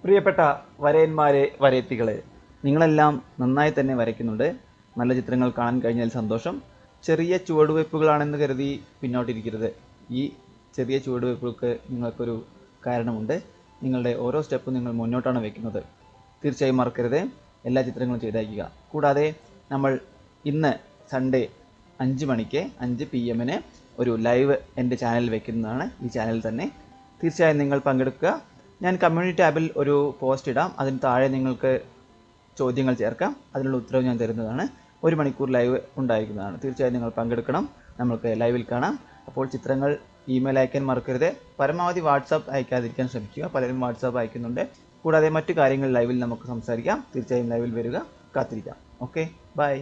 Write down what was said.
പ്രിയപ്പെട്ട വരയന്മാരെ വരയത്തികളെ, നിങ്ങളെല്ലാം നന്നായി തന്നെ വരയ്ക്കുന്നുണ്ട്. നല്ല ചിത്രങ്ങൾ കാണാൻ കഴിഞ്ഞാൽ സന്തോഷം. ചെറിയ ചുവടുവയ്പ്പുകളാണെന്ന് കരുതി പിന്നോട്ടിരിക്കരുത്. ഈ ചെറിയ ചുവടുവയ്പ്പുകൾക്ക് നിങ്ങൾക്കൊരു കാരണമുണ്ട്. നിങ്ങളുടെ ഓരോ സ്റ്റെപ്പും നിങ്ങൾ മുന്നോട്ടാണ് വയ്ക്കുന്നത്. തീർച്ചയായും മറക്കരുത്, എല്ലാ ചിത്രങ്ങളും ചെയ്തയക്കുക. കൂടാതെ നമ്മൾ ഇന്ന് സൺഡേ 5 മണിക്ക് 5 PM ഒരു ലൈവ് എൻ്റെ ചാനലിൽ വയ്ക്കുന്നതാണ്. ഈ ചാനലിൽ തന്നെ തീർച്ചയായും നിങ്ങൾ പങ്കെടുക്കുക. ഞാൻ കമ്മ്യൂണിറ്റി ടാബിൽ ഒരു പോസ്റ്റ് ഇടാം. അതിന് താഴെ നിങ്ങൾക്ക് ചോദ്യങ്ങൾ ചേർക്കാം. അതിനുള്ള ഉത്തരവ് ഞാൻ തരുന്നതാണ്. 1 മണിക്കൂർ ലൈവ് ഉണ്ടായിരിക്കുന്നതാണ്. തീർച്ചയായും നിങ്ങൾ പങ്കെടുക്കണം. നമുക്ക് ലൈവിൽ കാണാം. അപ്പോൾ ചിത്രങ്ങൾ ഇമെയിൽ അയക്കാൻ മറക്കരുത്. പരമാവധി വാട്സാപ്പ് അയക്കാതിരിക്കാൻ ശ്രമിക്കുക. പലരും വാട്സാപ്പ് അയക്കുന്നുണ്ട്. കൂടാതെ മറ്റു കാര്യങ്ങൾ ലൈവിൽ നമുക്ക് സംസാരിക്കാം. തീർച്ചയായും ലൈവിൽ വരിക. കാത്തിരിക്കാം. Okay, by.